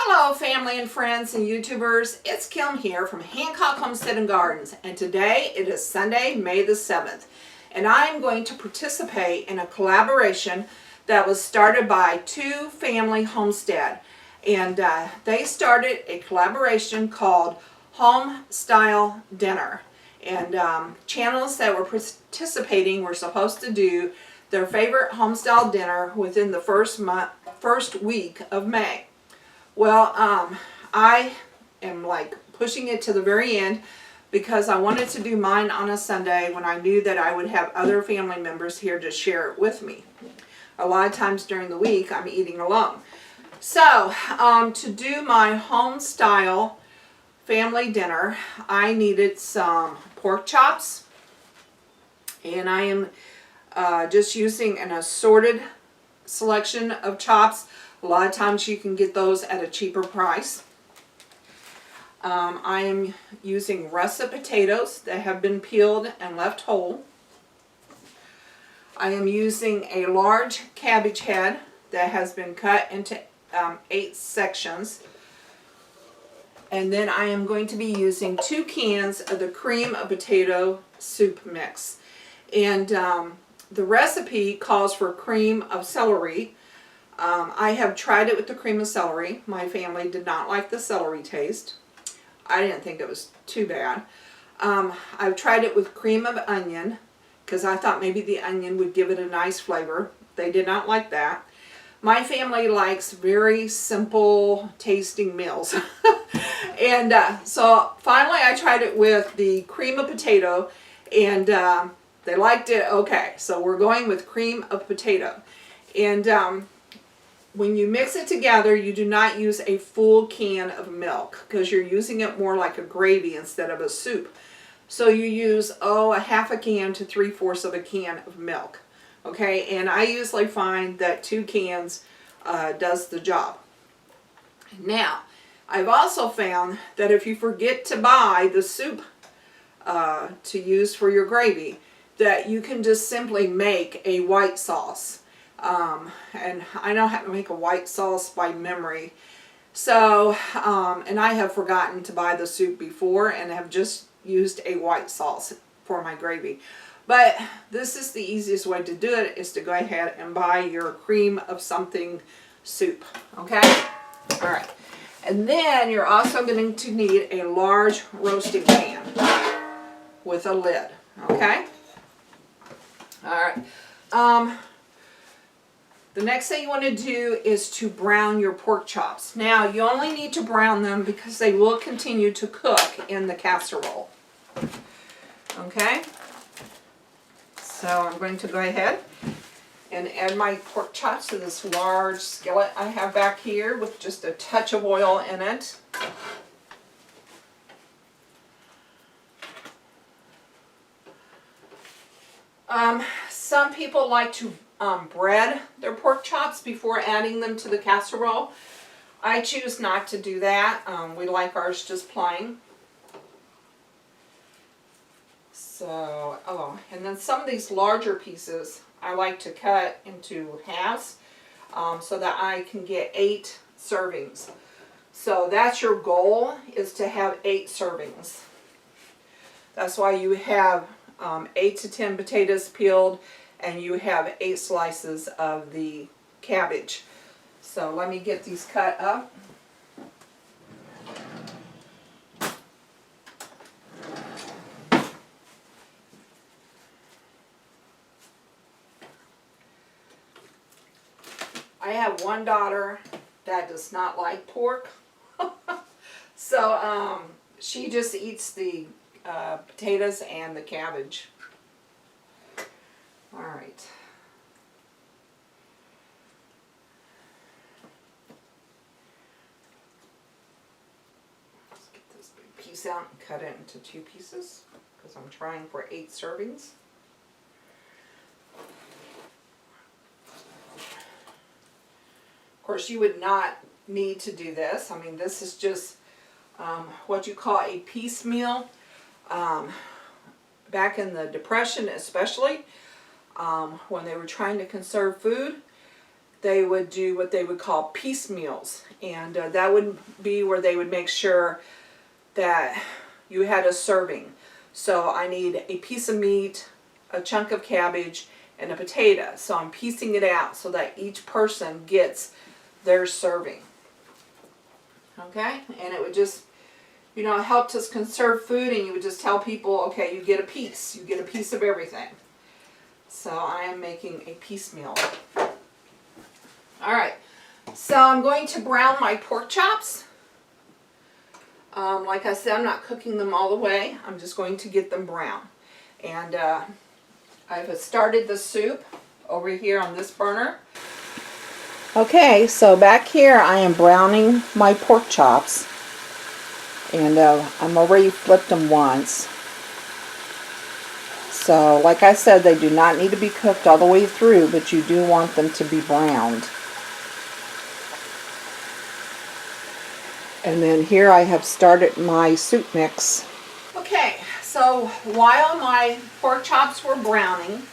Hello family and friends and YouTubers, it's Kim here from Hancock Homesteading Gardens, and today it is Sunday, May the 7th, and I am going to participate in a collaboration that was started by Two Family Homestead, and they started a collaboration called Homestyle Dinner, and channels that were participating were supposed to do their favorite homestyle dinner within the first week of May. Well, I am like pushing it to the very end because I wanted to do mine on a Sunday when I knew that I would have other family members here to share it with me. A lot of times during the week I'm eating alone. So to do my home style family dinner, I needed some pork chops, and I am just using an assorted selection of chops. A lot of times you can get those at a cheaper price. I am using russet potatoes that have been peeled and left whole. I am using a large cabbage head that has been cut into 8 sections. And then I am going to be using 2 cans of the cream of potato soup mix. And the recipe calls for cream of celery. I have tried it with the cream of celery. My family did not like the celery taste. I didn't think it was too bad. I've tried it with cream of onion because I thought maybe the onion would give it a nice flavor. They did not like that. My family likes very simple tasting meals. And so finally I tried it with the cream of potato, and they liked it okay. So we're going with cream of potato. And when you mix it together, you do not use a full can of milk because you're using it more like a gravy instead of a soup. So you use, a half a can to 3/4 of a can of milk. Okay, and I usually find that 2 cans does the job. Now, I've also found that if you forget to buy the soup to use for your gravy, that you can just simply make a white sauce. And I know how to make a white sauce by memory. So, and I have forgotten to buy the soup before and have just used a white sauce for my gravy. But this is the easiest way to do it, is to go ahead and buy your cream of something soup. Okay? Alright. And then you're also going to need a large roasting pan with a lid. Okay? Alright. The next thing you want to do is to brown your pork chops. Now, you only need to brown them because they will continue to cook in the casserole. Okay? So I'm going to go ahead and add my pork chops to this large skillet I have back here with just a touch of oil in it. Some people like to bread their pork chops before adding them to the casserole. I choose not to do that. We like ours just plain. So, and then some of these larger pieces I like to cut into halves so that I can get 8 servings. So that's your goal, is to have 8 servings. That's why you have 8 to 10 potatoes peeled, and you have 8 slices of the cabbage. So let me get these cut up. I have one daughter that does not like pork. So she just eats the potatoes and the cabbage. All right. Let's get this big piece out and cut it into 2 pieces because I'm trying for 8 servings. Of course, you would not need to do this. I mean, this is just what you call a piecemeal. Back in the Depression especially, when they were trying to conserve food, they would do what they would call piece meals. And that would be where they would make sure that you had a serving. So I need a piece of meat, a chunk of cabbage, and a potato. So I'm piecing it out so that each person gets their serving. Okay? And it would just, you know, it helped us conserve food, and you would just tell people, okay, you get a piece. You get a piece of everything. So I am making a piecemeal. Alright, so I'm going to brown my pork chops. Like I said, I'm not cooking them all the way. I'm just going to get them brown. And I've started the soup over here on this burner. Okay, so back here I am browning my pork chops. And I'm already flipped them once. So, like I said, they do not need to be cooked all the way through, but you do want them to be browned. And then here I have started my soup mix. Okay, so while my pork chops were browning,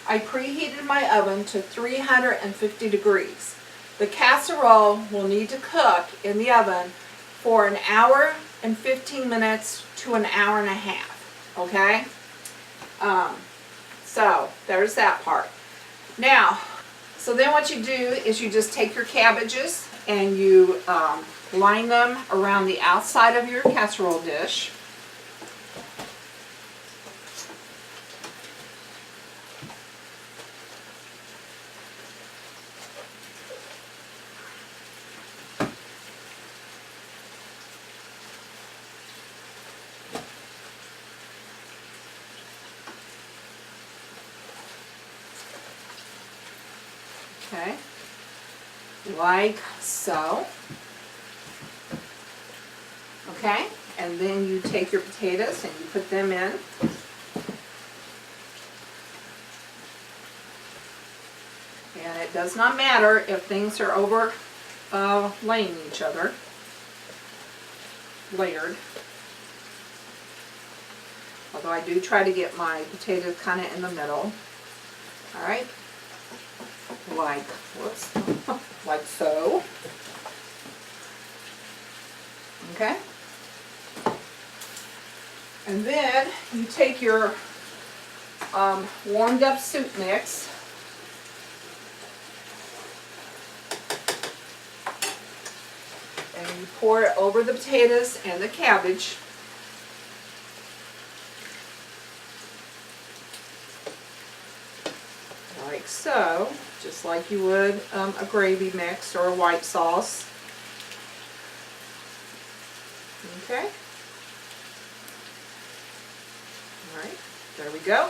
I preheated my oven to 350 degrees. The casserole will need to cook in the oven for an hour and 15 minutes to an hour and a half, okay? So there's that part. Now, so then what you do is you just take your cabbages and you line them around the outside of your casserole dish. Okay, like so. Okay, and then you take your potatoes and you put them in. And it does not matter if things are over laying each other, layered. Although I do try to get my potatoes kind of in the middle. All right. Like, whoops, like so. Okay. And then you take your warmed up soup mix and you pour it over the potatoes and the cabbage. Like so, just like you would a gravy mix or a white sauce. Okay. Alright, there we go.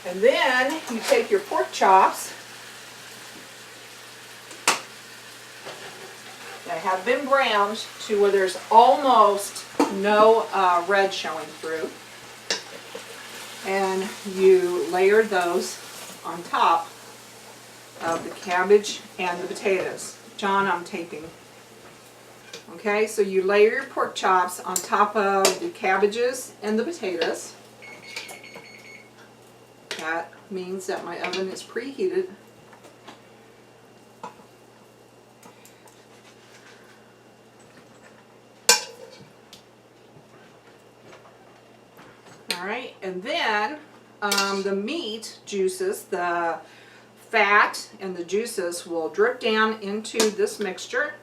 And then you take your pork chops that have been browned to where there's almost no red showing through. And you layer those on top of the cabbage and the potatoes. John, I'm taping. Okay, so you layer your pork chops on top of the cabbages and the potatoes. That means that my oven is preheated. Alright, and then the meat juices, the fat and the juices will drip down into this mixture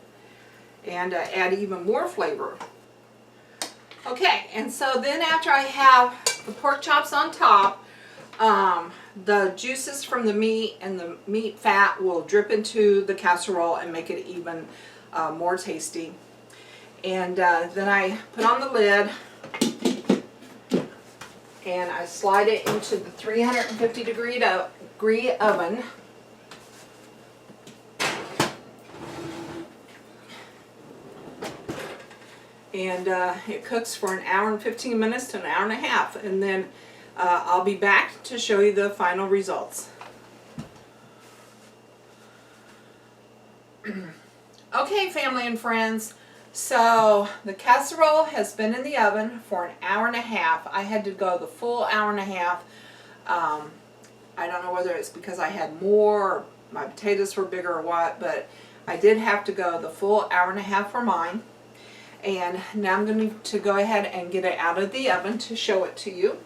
and add even more flavor. Okay, and so then after I have the pork chops on top, the juices from the meat and the meat fat will drip into the casserole and make it even more tasty. And then I put on the lid and I slide it into the 350 degree oven. And it cooks for an hour and 15 minutes to an hour and a half. And then I'll be back to show you the final results. Okay, family and friends. So the casserole has been in the oven for an hour and a half. I had to go the full hour and a half. I don't know whether it's because I had more, or my potatoes were bigger or what, but I did have to go the full hour and a half for mine. And now I'm going to go ahead and get it out of the oven to show it to you.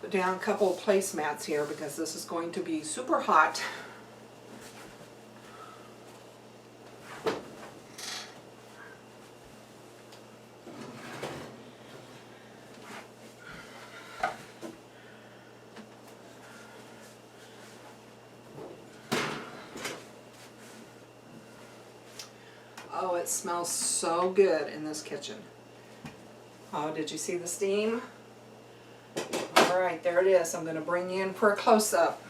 Put down a couple of placemats here because this is going to be super hot. Oh, it smells so good in this kitchen. Oh, did you see the steam? All right, there it is. I'm going to bring you in for a close-up.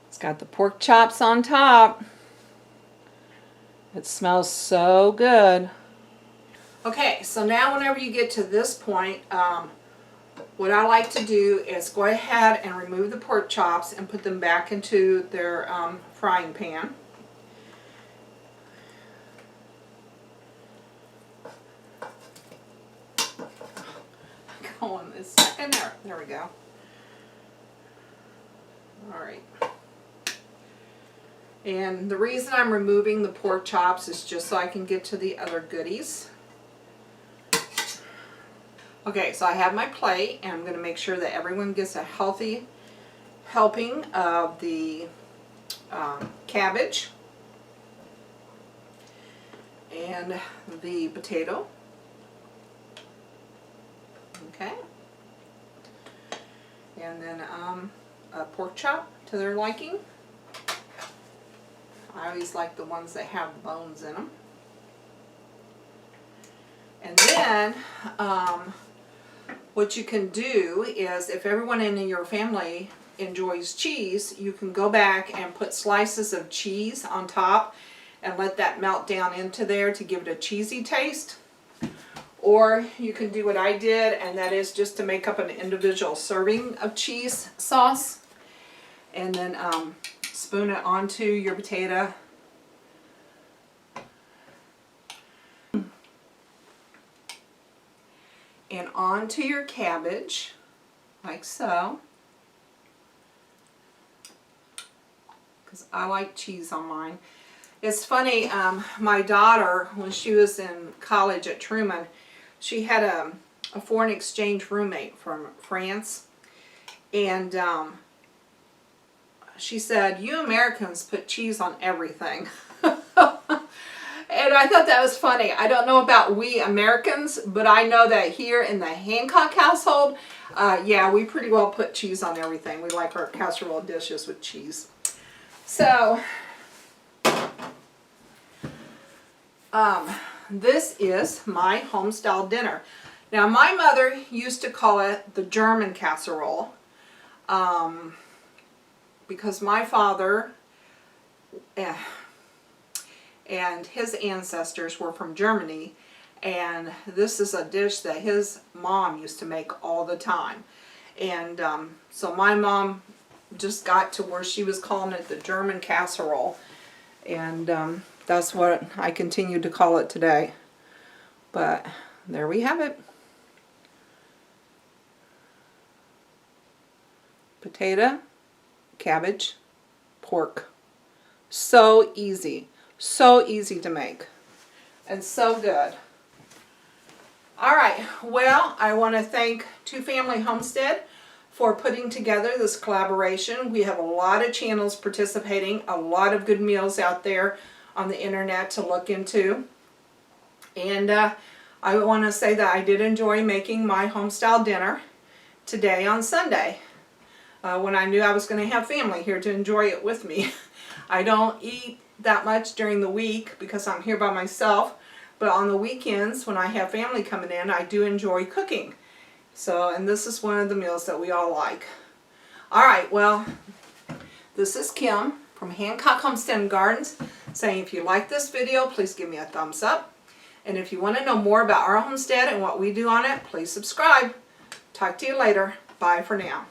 It's got the pork chops on top. It smells so good. Okay, so now whenever you get to this point, what I like to do is go ahead and remove the pork chops and put them back into their frying pan. Go on this second. There we go. All right. And the reason I'm removing the pork chops is just so I can get to the other goodies. Okay, so I have my plate, and I'm going to make sure that everyone gets a healthy helping of the cabbage and the potato. Okay. And then a pork chop to their liking. I always like the ones that have bones in them. And then what you can do is, if everyone in your family enjoys cheese, you can go back and put slices of cheese on top and let that melt down into there to give it a cheesy taste. Or you can do what I did, and that is just to make up an individual serving of cheese sauce and then spoon it onto your potato. And onto your cabbage, like so. Because I like cheese on mine. It's funny, my daughter, when she was in college at Truman, she had a foreign exchange roommate from France. And she said, "You Americans put cheese on everything." And I thought that was funny. I don't know about we Americans, but I know that here in the Hancock household, yeah, we pretty well put cheese on everything. We like our casserole dishes with cheese. So, this is my Homestyle dinner. Now, my mother used to call it the German Casserole, because my father and his ancestors were from Germany, and this is a dish that his mom used to make all the time. And so my mom just got to where she was calling it the German Casserole, and that's what I continue to call it today. But there we have it. Potato, cabbage, pork. So easy. So easy to make. And so good. Alright, well, I want to thank Two Family Homestead for putting together this collaboration. We have a lot of channels participating, a lot of good meals out there on the internet to look into. And I want to say that I did enjoy making my Homestyle dinner today on Sunday, when I knew I was going to have family here to enjoy it with me. I don't eat that much during the week because I'm here by myself, but on the weekends when I have family coming in, I do enjoy cooking. So, and this is one of the meals that we all like. Alright, well, this is Kim from Hancock Homestead Gardens saying, if you like this video, please give me a thumbs up. And if you want to know more about our homestead and what we do on it, please subscribe. Talk to you later. Bye for now.